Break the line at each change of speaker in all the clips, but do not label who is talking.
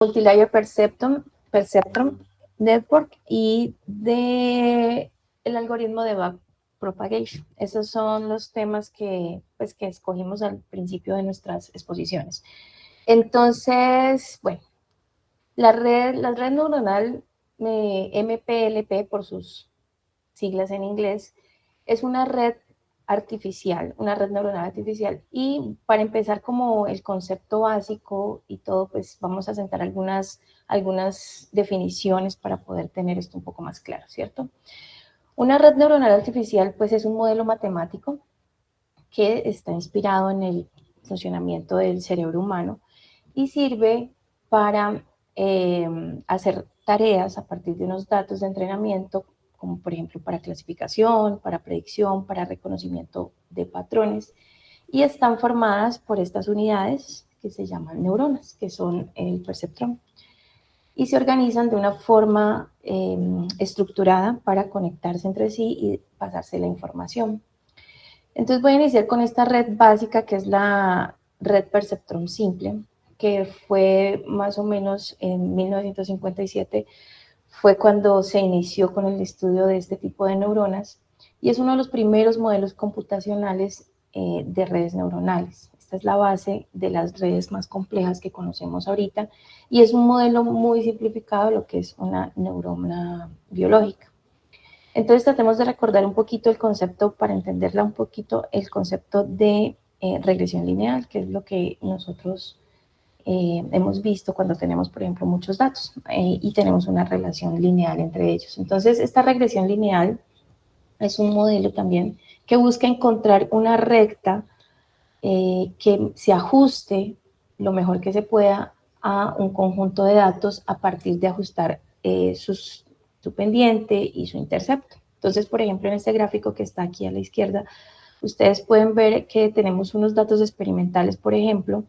Multilayer Perceptron Network y de el algoritmo de backpropagation. Esos son los temas que, pues, que escogimos al principio de nuestras exposiciones. Entonces, bueno, la red neuronal MPLP, por sus siglas en inglés, es una red artificial, una red neuronal artificial. Y para empezar como el concepto básico y todo, pues vamos a sentar algunas definiciones para poder tener esto un poco más claro, ¿cierto? Una red neuronal artificial pues es un modelo matemático que está inspirado en el funcionamiento del cerebro humano y sirve para hacer tareas a partir de unos datos de entrenamiento, como por ejemplo para clasificación, para predicción, para reconocimiento de patrones, y están formadas por estas unidades que se llaman neuronas, que son el perceptrón, y se organizan de una forma estructurada para conectarse entre sí y pasarse la información. Entonces voy a iniciar con esta red básica, que es la red perceptrón simple, que fue más o menos en 1957, fue cuando se inició con el estudio de este tipo de neuronas, y es uno de los primeros modelos computacionales de redes neuronales. Esta es la base de las redes más complejas que conocemos ahorita, y es un modelo muy simplificado de lo que es una neurona biológica. Entonces tratemos de recordar un poquito el concepto, para entenderla un poquito, el concepto de regresión lineal, que es lo que nosotros hemos visto cuando tenemos, por ejemplo, muchos datos y tenemos una relación lineal entre ellos. Entonces, esta regresión lineal es un modelo también que busca encontrar una recta que se ajuste lo mejor que se pueda a un conjunto de datos a partir de ajustar su pendiente y su intercepto. Entonces, por ejemplo, en este gráfico que está aquí a la izquierda, ustedes pueden ver que tenemos unos datos experimentales, por ejemplo,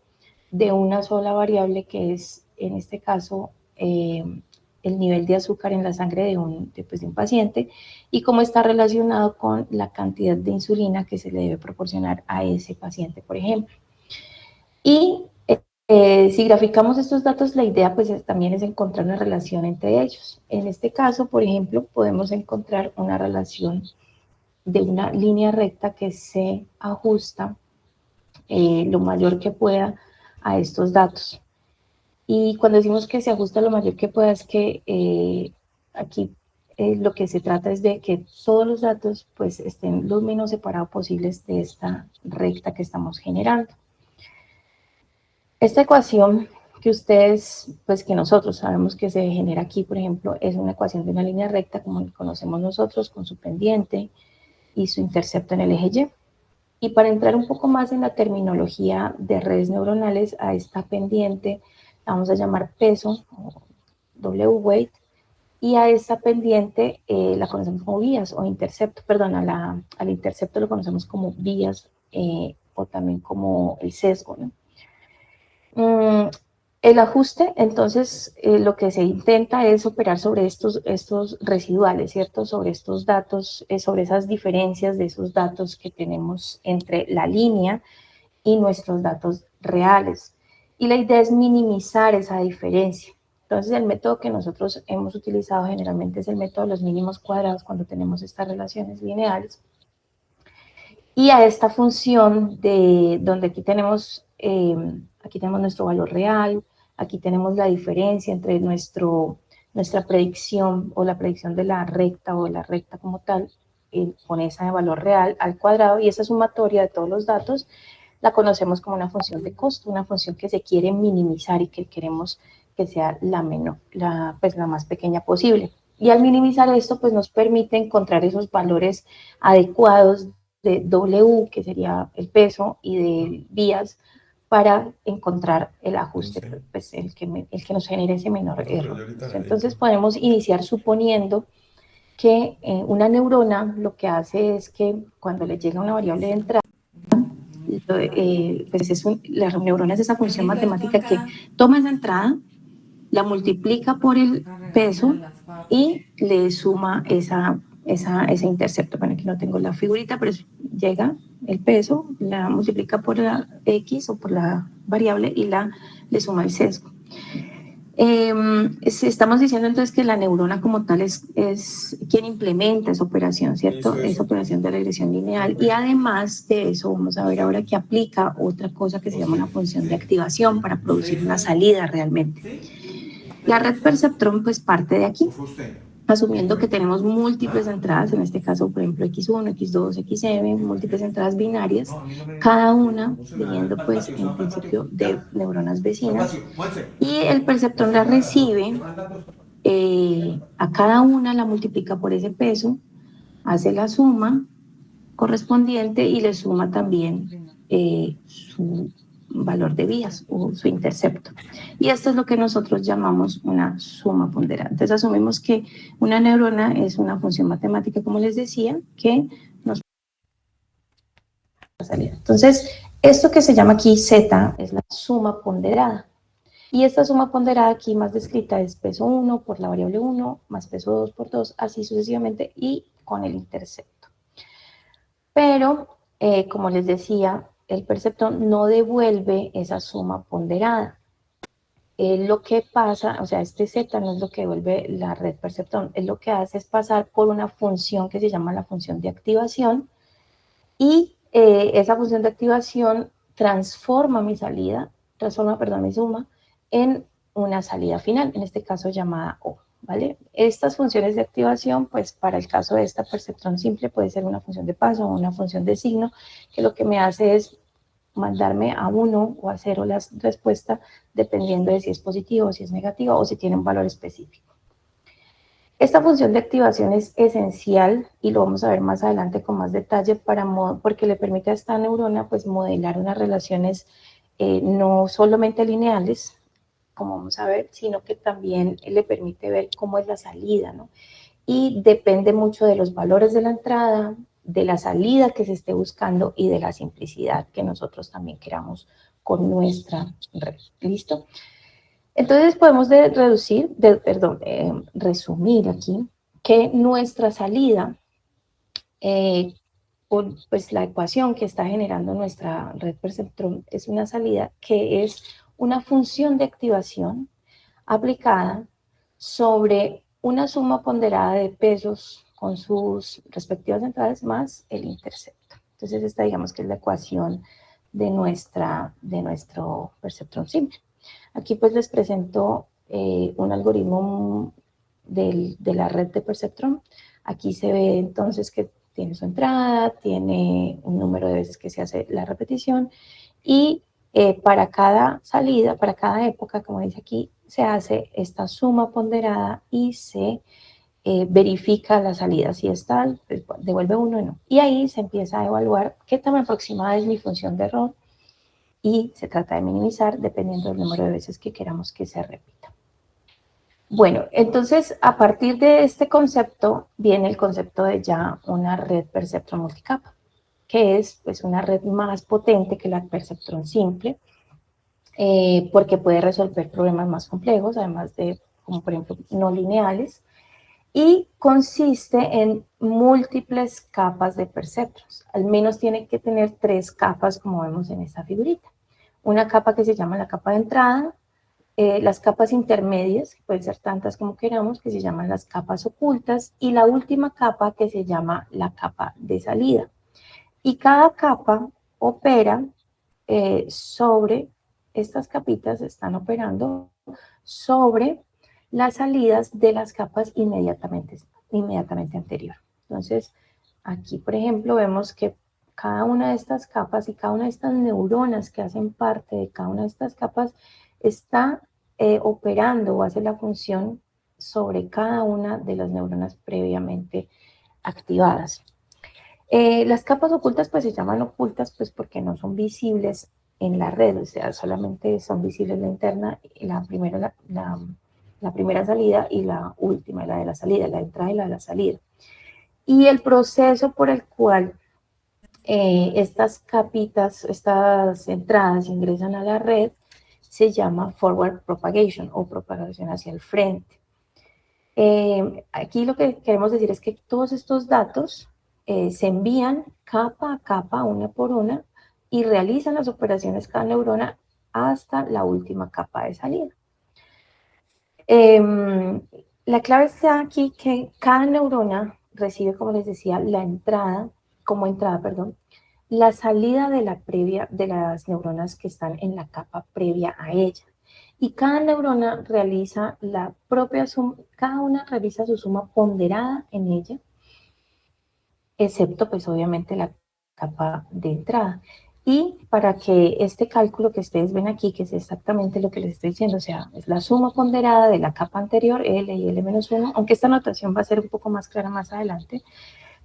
de una sola variable, que es, en este caso, el nivel de azúcar en la sangre de un paciente, y cómo está relacionado con la cantidad de insulina que se le debe proporcionar a ese paciente, por ejemplo. Y si graficamos estos datos, la idea pues también es encontrar una relación entre ellos. En este caso, por ejemplo, podemos encontrar una relación de una línea recta que se ajusta lo mayor que pueda a estos datos. Y cuando decimos que se ajusta lo mayor que pueda, es que aquí lo que se trata es de que todos los datos pues estén lo menos separados posibles de esta recta que estamos generando. Esta ecuación que ustedes, pues que nosotros sabemos que se genera aquí, por ejemplo, es una ecuación de una línea recta como conocemos nosotros, con su pendiente y su intercepto en el eje Y. Y para entrar un poco más en la terminología de redes neuronales, a esta pendiente la vamos a llamar peso, W-weight, y a esta pendiente la conocemos como vías o intercepto, perdón, al intercepto lo conocemos como vías o también como el sesgo, ¿no? El ajuste, entonces, lo que se intenta es operar sobre estos residuales, ¿cierto? Sobre estos datos, sobre esas diferencias de esos datos que tenemos entre la línea y nuestros datos reales. Y la idea es minimizar esa diferencia. Entonces, el método que nosotros hemos utilizado generalmente es el método de los mínimos cuadrados cuando tenemos estas relaciones lineales. Y a esta función de donde aquí tenemos nuestro valor real, aquí tenemos la diferencia entre nuestra predicción o la predicción de la recta o de la recta como tal, con ese valor real al cuadrado, y esa sumatoria de todos los datos la conocemos como una función de costo, una función que se quiere minimizar y que queremos que sea la menor, la más pequeña posible. Y al minimizar esto, pues nos permite encontrar esos valores adecuados de W, que sería el peso, y de vías, para encontrar el ajuste, pues el que nos genere ese menor error. Entonces podemos iniciar suponiendo que una neurona lo que hace es que cuando le llega una variable de entrada, la neurona es esa función matemática que toma esa entrada, la multiplica por el peso y le suma ese intercepto. Bueno, aquí no tengo la figurita, pero llega el peso, la multiplica por la X o por la variable y le suma el sesgo. Estamos diciendo entonces que la neurona como tal es quien implementa esa operación, ¿cierto? Esa operación de regresión lineal. Y además de eso, vamos a ver ahora que aplica otra cosa que se llama una función de activación para producir una salida realmente. La red perceptrón pues parte de aquí, asumiendo que tenemos múltiples entradas, en este caso, por ejemplo, X1, X2, XM, múltiples entradas binarias, cada una viniendo pues en principio de neuronas vecinas, y el perceptrón la recibe, a cada una la multiplica por ese peso, hace la suma correspondiente y le suma también su valor de vías o su intercepto. Y esto es lo que nosotros llamamos una suma ponderada. Entonces asumimos que una neurona es una función matemática, como les decía, que nos salida. Entonces, esto que se llama aquí Z es la suma ponderada. Y esta suma ponderada aquí más descrita es peso 1 por la variable 1 más peso 2 por 2, así sucesivamente, y con el intercepto. Pero, como les decía, el perceptrón no devuelve esa suma ponderada. Lo que pasa, o sea, este Z no es lo que devuelve la red perceptrón, es lo que hace es pasar por una función que se llama la función de activación, y esa función de activación transforma mi suma, en una salida final, en este caso llamada O, ¿vale? Estas funciones de activación, pues para el caso de esta perceptrón simple, puede ser una función de paso o una función de signo, que lo que me hace es mandarme a 1 o a 0 la respuesta, dependiendo de si es positivo o si es negativo o si tiene un valor específico. Esta función de activación es esencial y lo vamos a ver más adelante con más detalle porque le permite a esta neurona pues modelar unas relaciones no solamente lineales, como vamos a ver, sino que también le permite ver cómo es la salida, ¿no? Y depende mucho de los valores de la entrada, de la salida que se esté buscando y de la simplicidad que nosotros también queramos con nuestra red. ¿Listo? Entonces podemos resumir aquí que nuestra salida, pues la ecuación que está generando nuestra red perceptrón es una salida que es una función de activación aplicada sobre una suma ponderada de pesos con sus respectivas entradas más el intercepto. Entonces esta digamos que es la ecuación de nuestro perceptrón simple. Aquí pues les presento un algoritmo de la red de perceptrón. Aquí se ve entonces que tiene su entrada, tiene un número de veces que se hace la repetición y para cada salida, para cada época, como dice aquí, se hace esta suma ponderada y se verifica la salida. Si es tal, pues, devuelve 1 y no. Y ahí se empieza a evaluar qué tan aproximada es mi función de error y se trata de minimizar dependiendo del número de veces que queramos que se repita. Bueno, entonces a partir de este concepto viene el concepto de ya una red perceptrón multicapa, que es pues una red más potente que la perceptrón simple, porque puede resolver problemas más complejos, además de, como por ejemplo, no lineales, y consiste en múltiples capas de perceptrons. Al menos tiene que tener 3 capas, como vemos en esta figurita. Una capa que se llama la capa de entrada, las capas intermedias, que pueden ser tantas como queramos, que se llaman las capas ocultas, y la última capa que se llama la capa de salida. Y cada capa opera sobre, estas capitas están operando sobre las salidas de las capas inmediatamente anterior. Entonces, aquí, por ejemplo, vemos que cada una de estas capas y cada una de estas neuronas que hacen parte de cada una de estas capas está operando o hace la función sobre cada una de las neuronas previamente activadas. Las capas ocultas pues se llaman ocultas pues porque no son visibles en la red, o sea, solamente son visibles la interna, la primera salida y la última, la de la salida, la entrada y la de la salida. Y el proceso por el cual estas capitas, estas entradas ingresan a la red se llama forward propagation o propagación hacia el frente. Aquí lo que queremos decir es que todos estos datos se envían capa a capa, una por una, y realizan las operaciones cada neurona hasta la última capa de salida. La clave está aquí que cada neurona recibe, como les decía, la salida de la previa de las neuronas que están en la capa previa a ella. Y cada neurona realiza la propia suma, cada una realiza su suma ponderada en ella, excepto pues obviamente la capa de entrada. Y para que este cálculo que ustedes ven aquí, que es exactamente lo que les estoy diciendo, o sea, es la suma ponderada de la capa anterior, L y L-1, aunque esta notación va a ser un poco más clara más adelante,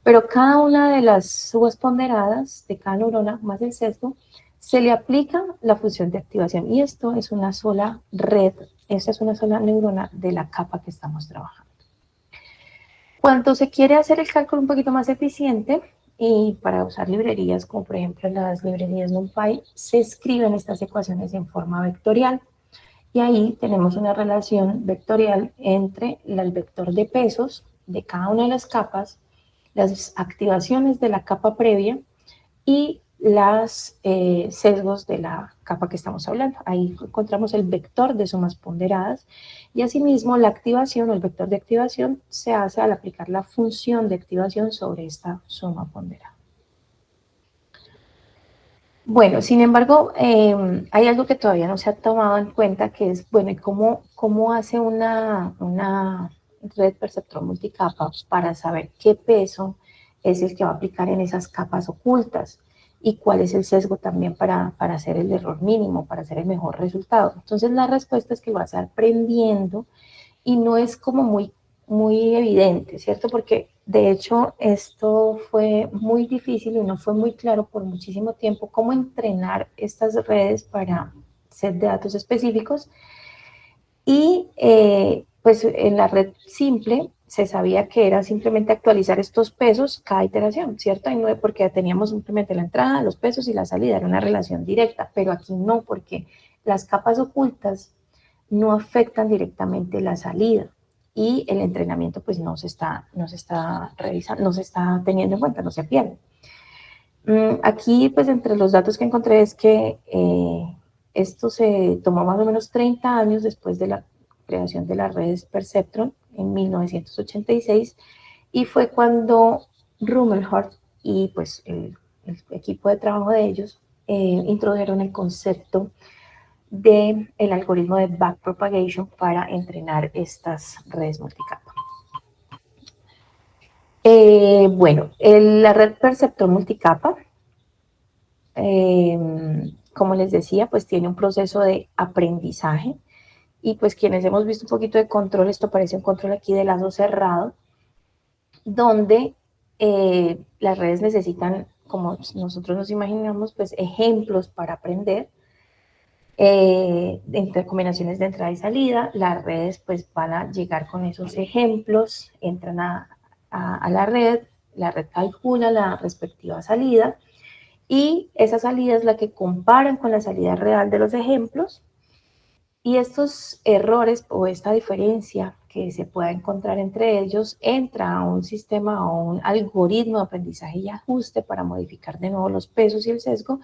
pero cada una de las sumas ponderadas de cada neurona más el sesgo, se le aplica la función de activación. Y esto es una sola red, esta es una sola neurona de la capa que estamos trabajando. Cuando se quiere hacer el cálculo un poquito más eficiente, y para usar librerías como por ejemplo las librerías NumPy, se escriben estas ecuaciones en forma vectorial. Y ahí tenemos una relación vectorial entre el vector de pesos de cada una de las capas, las activaciones de la capa previa y los sesgos de la capa que estamos hablando. Ahí encontramos el vector de sumas ponderadas y asimismo la activación o el vector de activación se hace al aplicar la función de activación sobre esta suma ponderada. Bueno, sin embargo, hay algo que todavía no se ha tomado en cuenta, que es, bueno, ¿y cómo hace una red perceptrón multicapa para saber qué peso es el que va a aplicar en esas capas ocultas? Y cuál es el sesgo también para hacer el error mínimo, para hacer el mejor resultado. Entonces, la respuesta es que lo vas a ir aprendiendo y no es como muy evidente, ¿cierto? Porque de hecho esto fue muy difícil y no fue muy claro por muchísimo tiempo cómo entrenar estas redes para set de datos específicos. Y pues en la red simple se sabía que era simplemente actualizar estos pesos cada iteración, ¿cierto? Y no porque teníamos simplemente la entrada, los pesos y la salida, era una relación directa, pero aquí no, porque las capas ocultas no afectan directamente la salida y el entrenamiento pues no se está revisando, no se está teniendo en cuenta, no se pierde. Aquí pues entre los datos que encontré es que esto se tomó más o menos 30 años después de la creación de las redes Perceptron en 1986 y fue cuando Rumelhart y pues el equipo de trabajo de ellos introdujeron el concepto del algoritmo de backpropagation para entrenar estas redes multicapa. Bueno, la red perceptor multicapa, como les decía, pues tiene un proceso de aprendizaje y pues quienes hemos visto un poquito de control, esto parece un control aquí de lazo cerrado, donde las redes necesitan, como nosotros nos imaginamos, pues ejemplos para aprender, entre combinaciones de entrada y salida. Las redes pues van a llegar con esos ejemplos, entran a la red calcula la respectiva salida y esa salida es la que comparan con la salida real de los ejemplos y estos errores o esta diferencia que se pueda encontrar entre ellos entra a un sistema o un algoritmo de aprendizaje y ajuste para modificar de nuevo los pesos y el sesgo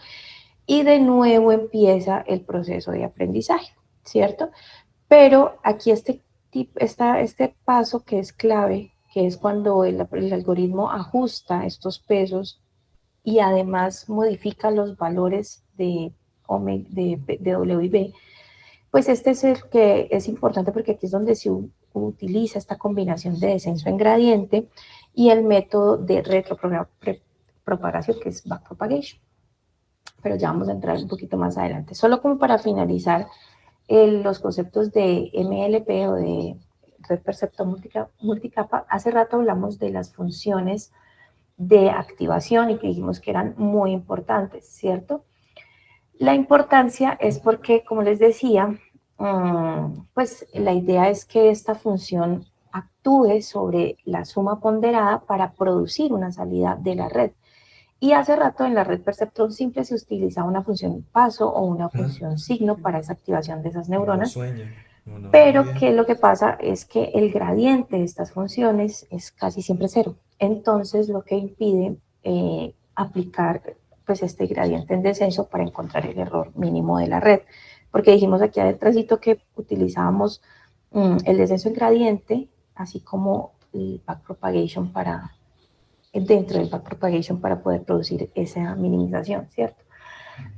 y de nuevo empieza el proceso de aprendizaje, ¿cierto? Pero aquí este paso que es clave, que es cuando el algoritmo ajusta estos pesos y además modifica los valores de W y B, pues este es el que es importante porque aquí es donde se utiliza esta combinación de descenso en gradiente y el método de retropropagación, que es backpropagation. Pero ya vamos a entrar un poquito más adelante. Solo como para finalizar los conceptos de MLP o de red perceptor multicapa, hace rato hablamos de las funciones de activación y que dijimos que eran muy importantes, ¿cierto? La importancia es porque, como les decía, pues la idea es que esta función actúe sobre la suma ponderada para producir una salida de la red. Y hace rato en la red perceptrón simple se utilizaba una función paso o una función signo para esa activación de esas neuronas. Pero que lo que pasa es que el gradiente de estas funciones es casi siempre cero. Entonces lo que impide aplicar pues este gradiente en descenso para encontrar el error mínimo de la red. Porque dijimos aquí adentro que utilizábamos el descenso en gradiente, así como el backpropagation dentro del backpropagation para poder producir esa minimización, ¿cierto?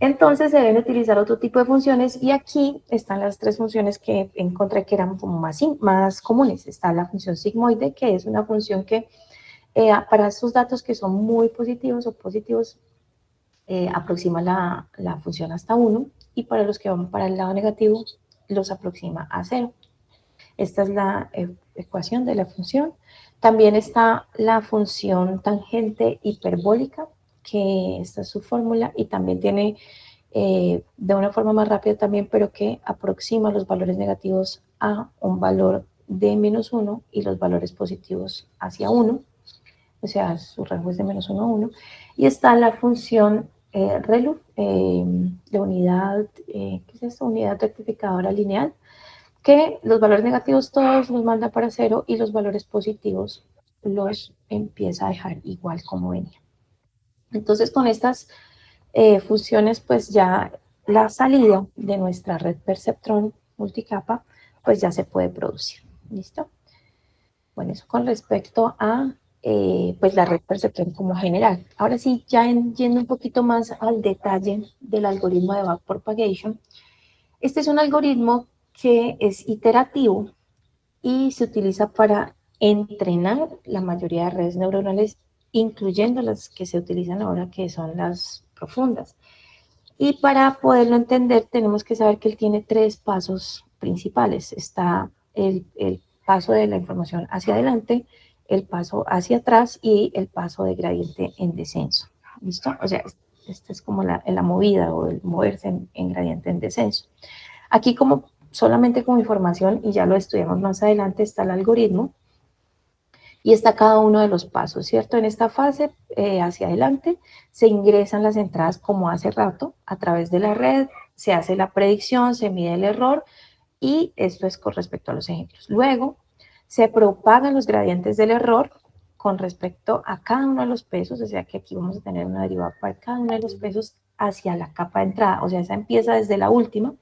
Entonces se deben utilizar otro tipo de funciones y aquí están las tres funciones que encontré que eran como más comunes. Está la función sigmoide, que es una función que para estos datos que son muy positivos o positivos, aproxima la función hasta 1 y para los que van para el lado negativo los aproxima a 0. Esta es la ecuación de la función. También está la función tangente hiperbólica, que esta es su fórmula y también tiene de una forma más rápida también, pero que aproxima los valores negativos a un valor de menos 1 y los valores positivos hacia 1. O sea, su rango es de menos 1 a 1. Y está la función ReLU, de unidad, ¿qué es esto? Unidad rectificadora lineal, que los valores negativos todos los manda para 0 y los valores positivos los empieza a dejar igual como venía. Entonces, con estas funciones, pues ya la salida de nuestra red perceptrón multicapa, pues ya se puede producir. ¿Listo? Bueno, eso con respecto a pues la red perceptrón como general. Ahora sí, ya yendo un poquito más al detalle del algoritmo de backpropagation, este es un algoritmo que es iterativo y se utiliza para entrenar la mayoría de redes neuronales, incluyendo las que se utilizan ahora, que son las profundas. Y para poderlo entender, tenemos que saber que él tiene tres pasos principales. Está el paso de la información hacia adelante, el paso hacia atrás y el paso de gradiente en descenso. ¿Listo? O sea, esta es como la movida o el moverse en gradiente en descenso. Aquí como solamente como información, y ya lo estudiamos más adelante, está el algoritmo y está cada uno de los pasos, ¿cierto? En esta fase, hacia adelante, se ingresan las entradas como hace rato a través de la red, se hace la predicción, se mide el error y esto es con respecto a los ejemplos. Luego, se propagan los gradientes del error con respecto a cada uno de los pesos, o sea que aquí vamos a tener una derivada para cada uno de los pesos hacia la capa de entrada, o sea, esa empieza desde la última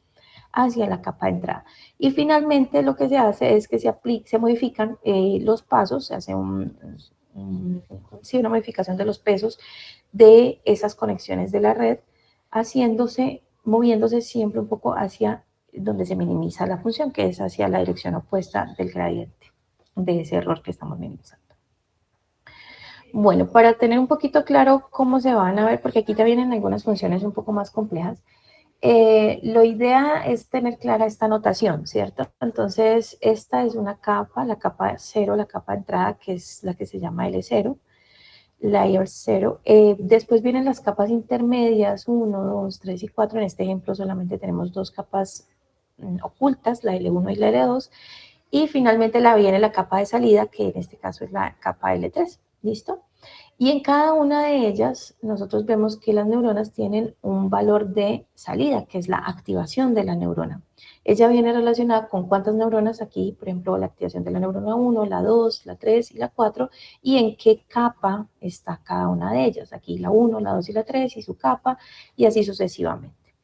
hacia la capa de entrada. Y finalmente lo que se hace es que se modifican los pasos, se hace una modificación de los pesos de esas conexiones de la red, moviéndose siempre un poco hacia donde se minimiza la función, que es hacia la dirección opuesta del gradiente, de ese error que estamos minimizando. Bueno, para tener un poquito claro cómo se van a ver, porque aquí te vienen algunas funciones un poco más complejas, lo idea es tener clara esta notación, ¿cierto? Entonces, esta es una capa, la capa 0, la capa de entrada, que es la que se llama L0, layer 0. Después vienen las capas intermedias, 1, 2, 3 y 4. En este ejemplo solamente tenemos dos capas ocultas, la L1 y la L2. Y finalmente viene la capa de salida, que en este caso es la capa L3. ¿Listo? Y en cada una de ellas, nosotros vemos que las neuronas tienen un valor de salida, que es la activación de la neurona. Ella viene relacionada con cuántas neuronas aquí, por ejemplo, la activación de la neurona 1, la 2, la 3 y la 4, y en qué capa está cada una de ellas. Aquí la 1, la 2 y la 3 y su capa, y así sucesivamente.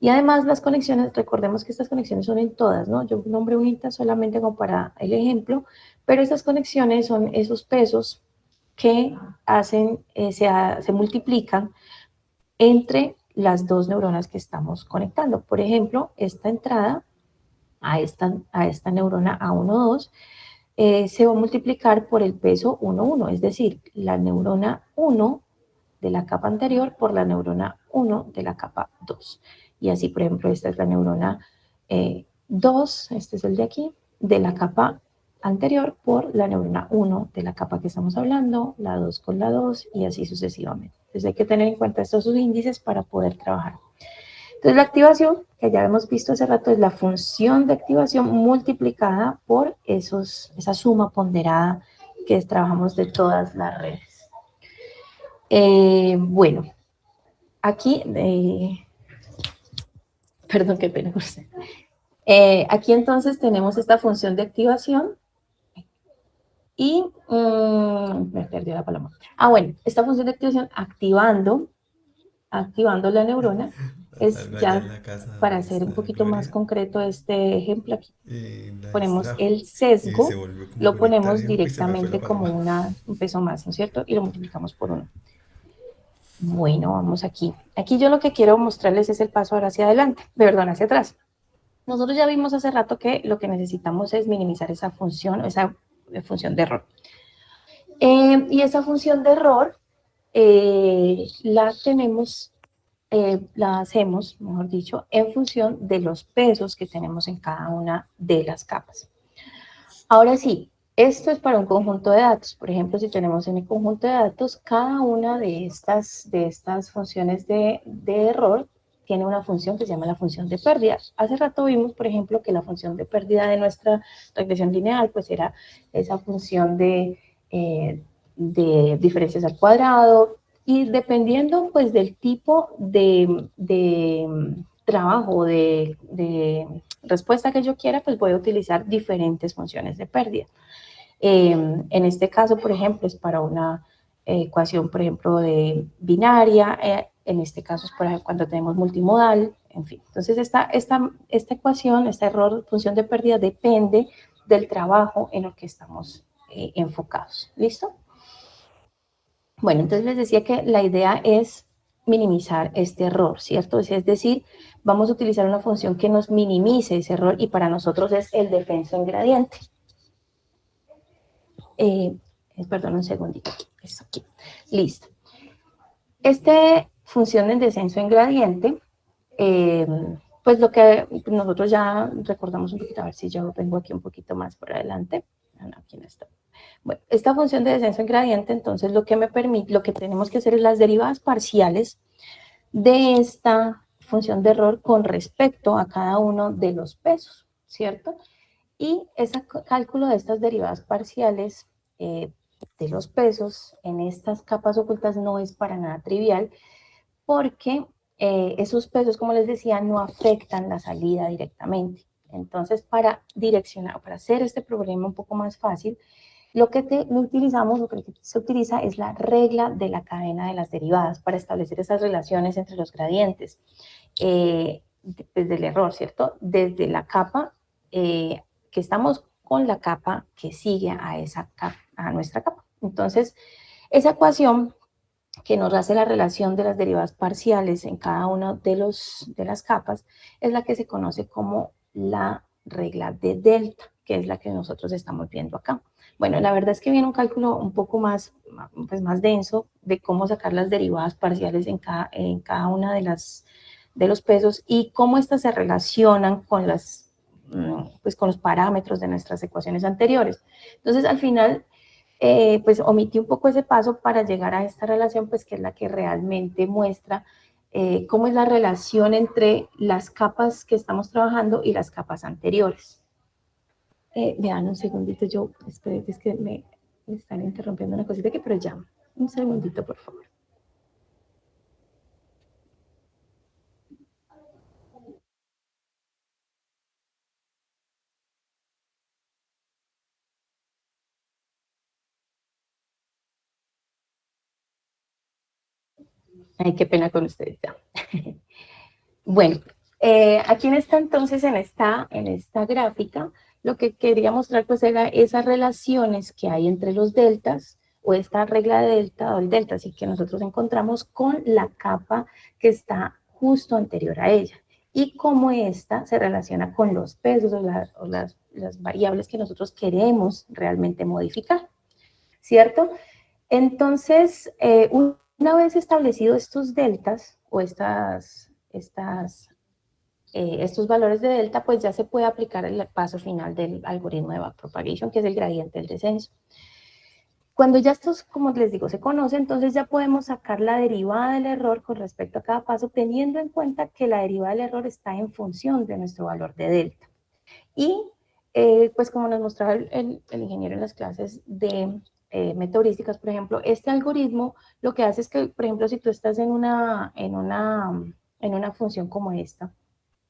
Y además las conexiones, recordemos que estas conexiones son en todas, ¿no? Yo nombré unita solamente como para el ejemplo, pero estas conexiones son esos pesos que se multiplican entre las dos neuronas que estamos conectando. Por ejemplo, esta entrada a esta neurona A12 se va a multiplicar por el peso 1, 1, es decir, la neurona 1 de la capa anterior por la neurona 1 de la capa 2. Y así, por ejemplo, esta es la neurona 2, este es el de aquí, de la capa anterior por la neurona 1 de la capa que estamos hablando, la 2 con la 2 y así sucesivamente. Entonces hay que tener en cuenta estos índices para poder trabajar. Entonces la activación, que ya hemos visto hace rato, es la función de activación multiplicada por esa suma ponderada que trabajamos de todas las redes. Bueno, aquí, perdón, qué pena con usted. Aquí entonces tenemos esta función de activación y me perdió la palabra. Bueno, esta función de activación activando la neurona es
allá
ya
en la casa
para
donde
hacer un
está
poquito más
Gloria
concreto este ejemplo aquí.
y la
Ponemos
distrajo
el
y se
sesgo,
volvió como a
lo
conectar y
ponemos
dijo, uy, se me fue la
directamente como
paloma.
un peso más, ¿no es cierto? Y lo multiplicamos por 1. Bueno, vamos aquí. Aquí yo lo que quiero mostrarles es el paso ahora hacia adelante, perdón, hacia atrás. Nosotros ya vimos hace rato que lo que necesitamos es minimizar esa función de error. Y esa función de error la tenemos, la hacemos, mejor dicho, en función de los pesos que tenemos en cada una de las capas. Ahora sí, esto es para un conjunto de datos. Por ejemplo, si tenemos en el conjunto de datos, cada una de estas funciones de error tiene una función que se llama la función de pérdida. Hace rato vimos, por ejemplo, que la función de pérdida de nuestra regresión lineal, pues era esa función de diferencias al cuadrado, y dependiendo pues del tipo de trabajo, de respuesta que yo quiera, pues voy a utilizar diferentes funciones de pérdida. En este caso, por ejemplo, es para una ecuación, por ejemplo, de binaria, en este caso es para cuando tenemos multimodal, en fin. Entonces, esta ecuación, este error, función de pérdida, depende del trabajo en el que estamos enfocados. ¿Listo? Bueno, entonces les decía que la idea es minimizar este error, ¿cierto? Es decir, vamos a utilizar una función que nos minimice ese error y para nosotros es el descenso en gradiente. Perdón, un segundito. Eso aquí. Listo. Esta función de descenso en gradiente, eh, pues lo que nosotros ya recordamos un poquito, a ver si yo vengo aquí un poquito más por adelante. No, aquí no está. Bueno, esta función de descenso en gradiente, entonces lo que me permite, lo que tenemos que hacer es las derivadas parciales de esta función de error con respecto a cada uno de los pesos, ¿cierto? Y ese cálculo de estas derivadas parciales de los pesos en estas capas ocultas no es para nada trivial porque esos pesos, como les decía, no afectan la salida directamente. Entonces, para direccionar, para hacer este problema un poco más fácil, lo que utilizamos, lo que se utiliza es la regla de la cadena de las derivadas para establecer esas relaciones entre los gradientes. Desde el error, ¿cierto? Desde la capa que estamos con la capa que sigue a esa capa, a nuestra capa. Entonces, esa ecuación que nos hace la relación de las derivadas parciales en cada una de las capas es la que se conoce como la regla de delta, que es la que nosotros estamos viendo acá. Bueno, la verdad es que viene un cálculo un poco más, pues más denso de cómo sacar las derivadas parciales en cada una de los pesos y cómo éstas se relacionan con pues con los parámetros de nuestras ecuaciones anteriores. Entonces, al final, pues omití un poco ese paso para llegar a esta relación, pues que es la que realmente muestra cómo es la relación entre las capas que estamos trabajando y las capas anteriores. Vean un segundito, yo, esperen, es que me están interrumpiendo una cosita que, pero ya, un segundito, por favor. Ay, qué pena con ustedes ya. Bueno, aquí en esta entonces, en esta gráfica, lo que quería mostrar pues era esas relaciones que hay entre los deltas, o esta regla de delta, o el delta, así que nosotros encontramos con la capa que está justo anterior a ella, y cómo esta se relaciona con los pesos o las variables que nosotros queremos realmente modificar, ¿cierto? Entonces, una vez establecidos estos deltas, o estos valores de delta, pues ya se puede aplicar el paso final del algoritmo de backpropagation, que es el gradiente del descenso. Cuando ya estos, como les digo, se conocen, entonces ya podemos sacar la derivada del error con respecto a cada paso, teniendo en cuenta que la derivada del error está en función de nuestro valor de delta. Y pues como nos mostraba el ingeniero en las clases de metaheurísticas, por ejemplo, este algoritmo lo que hace es que, por ejemplo, si tú estás en una función como esta,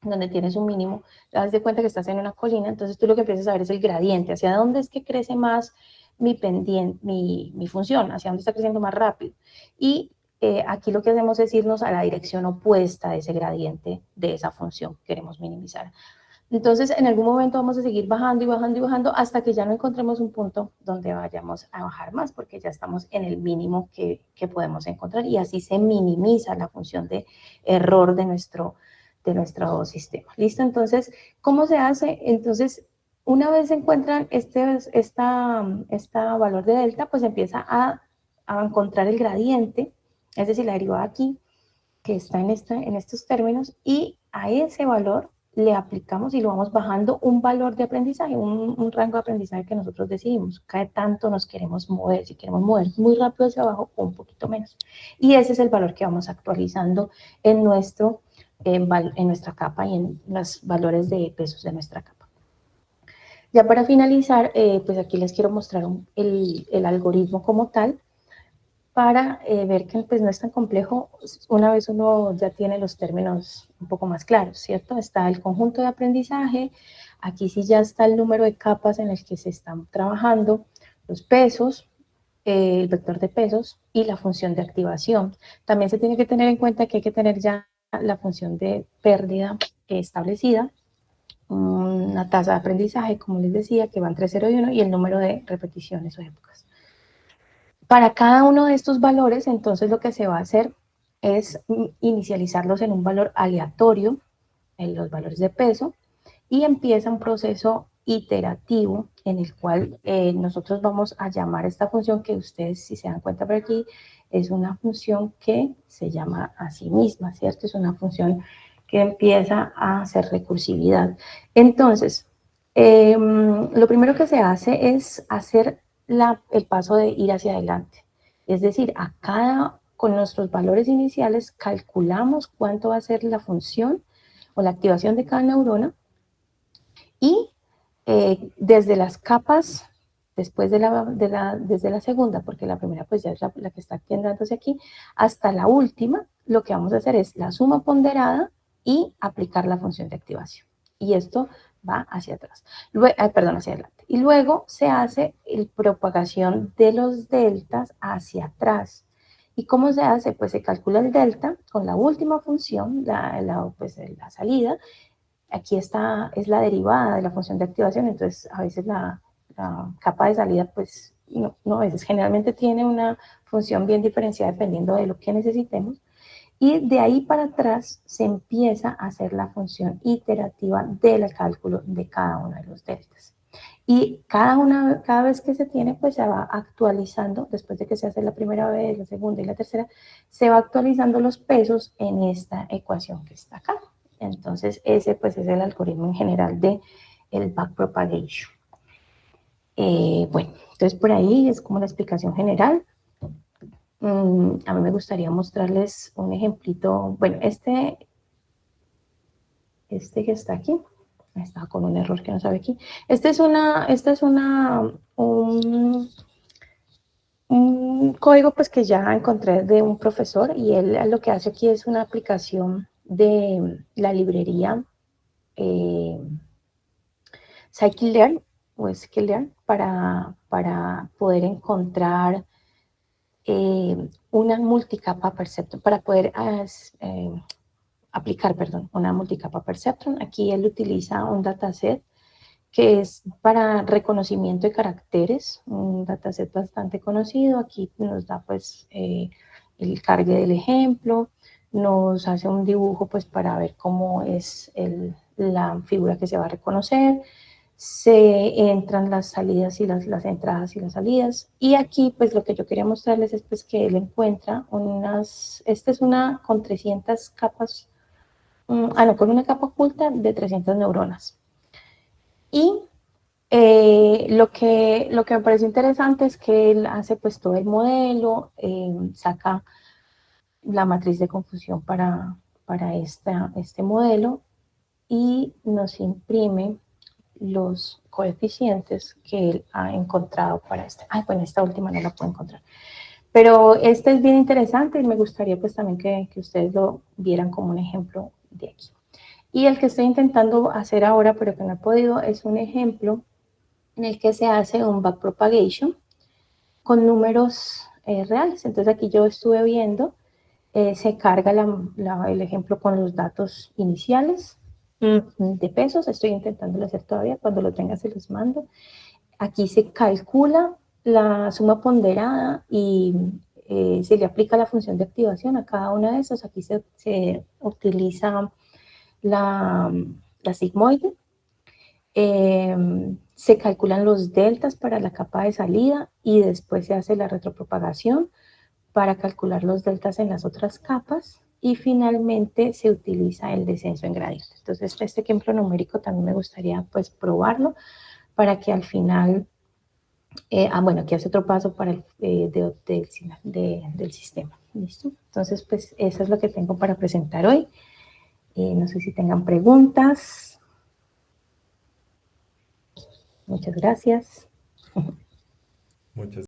donde tienes un mínimo, te das de cuenta que estás en una colina, entonces tú lo que empiezas a ver es el gradiente, hacia dónde es que crece más mi pendiente, mi función, hacia dónde está creciendo más rápido. Y aquí lo que hacemos es irnos a la dirección opuesta de ese gradiente de esa función que queremos minimizar. Entonces, en algún momento vamos a seguir bajando y bajando y bajando hasta que ya no encontremos un punto donde vayamos a bajar más, porque ya estamos en el mínimo que podemos encontrar, y así se minimiza la función de error de nuestro sistema. ¿Listo? Entonces, ¿cómo se hace? Entonces, una vez se encuentran esta valor de delta, pues empieza a encontrar el gradiente, es decir, la derivada aquí, que está en estos términos, y a ese valor le aplicamos y lo vamos bajando un valor de aprendizaje, un rango de aprendizaje que nosotros decidimos, cada tanto nos queremos mover, si queremos mover muy rápido hacia abajo o un poquito menos. Y ese es el valor que vamos actualizando en nuestra capa y en los valores de pesos de nuestra capa. Ya para finalizar, pues aquí les quiero mostrar el algoritmo como tal, para ver que pues, no es tan complejo una vez uno ya tiene los términos un poco más claros, ¿cierto? Está el conjunto de aprendizaje, aquí sí ya está el número de capas en el que se están trabajando, los pesos, el vector de pesos y la función de activación. También se tiene que tener en cuenta que hay que tener ya la función de pérdida establecida, una tasa de aprendizaje, como les decía, que va entre 0 y 1, y el número de repeticiones o épocas. Para cada uno de estos valores, entonces lo que se va a hacer es inicializarlos en un valor aleatorio, en los valores de peso, y empieza un proceso iterativo en el cual nosotros vamos a llamar esta función, que ustedes, si se dan cuenta por aquí, es una función que se llama a sí misma, ¿cierto? Es una función que empieza a hacer recursividad. Entonces, lo primero que se hace es hacer el paso de ir hacia adelante. Es decir, con nuestros valores iniciales calculamos cuánto va a ser la función o la activación de cada neurona, y desde las capas, después desde la segunda, porque la primera pues ya es la que está quedándose aquí, hasta la última, lo que vamos a hacer es la suma ponderada y aplicar la función de activación. Y esto va hacia atrás, hacia adelante. Y luego se hace la propagación de los deltas hacia atrás. ¿Y cómo se hace? Pues se calcula el delta con la última función, la salida. Aquí es la derivada de la función de activación, entonces a veces la capa de salida, pues no, a veces generalmente tiene una función bien diferenciada dependiendo de lo que necesitemos. Y de ahí para atrás se empieza a hacer la función iterativa del cálculo de cada uno de los deltas. Y cada vez que se tiene, pues se va actualizando, después de que se hace la primera vez, la segunda y la tercera, se va actualizando los pesos en esta ecuación que está acá. Entonces, ese pues es el algoritmo en general de el backpropagation. Bueno, entonces por ahí es como la explicación general. A mí me gustaría mostrarles un ejemplito. Bueno, este que está aquí, estaba con un error que no sabe aquí. Este es un código pues que ya encontré de un profesor, y él lo que hace aquí es una aplicación de la librería Scikit-learn o Sklearn para poder encontrar una multicapa perceptron, para poder aplicar, una multicapa perceptron. Aquí él utiliza un dataset que es para reconocimiento de caracteres, un dataset bastante conocido. Aquí nos da pues el cargue del ejemplo, nos hace un dibujo pues para ver cómo es la figura que se va a reconocer, se entran las salidas y las entradas y las salidas. Y aquí pues lo que yo quería mostrarles es pues que él encuentra esta es una con 300 capas, con una capa oculta de 300 neuronas. Y lo que me parece interesante es que él hace pues todo el modelo, saca la matriz de confusión para este modelo, y nos imprime los coeficientes que él ha encontrado para bueno, esta última no la puedo encontrar. Pero este es bien interesante y me gustaría pues también que ustedes lo vieran como un ejemplo de aquí. Y el que estoy intentando hacer ahora, pero que no he podido, es un ejemplo en el que se hace un backpropagation con números reales. Entonces aquí yo estuve viendo Se carga el ejemplo con los datos iniciales de pesos. Estoy intentándolo hacer todavía. Cuando lo tenga se los mando. Aquí se calcula la suma ponderada y se le aplica la función de activación a cada una de esas. Aquí se utiliza la sigmoide. Se calculan los deltas para la capa de salida y después se hace la retropropagación para calcular los deltas en las otras capas y finalmente se utiliza el descenso en gradiente. Entonces este ejemplo numérico también me gustaría pues probarlo para que al final, bueno, aquí hace otro paso para el del sistema. ¿Listo? Entonces pues eso es lo que tengo para presentar hoy. No sé si tengan preguntas. Muchas gracias.
Muchas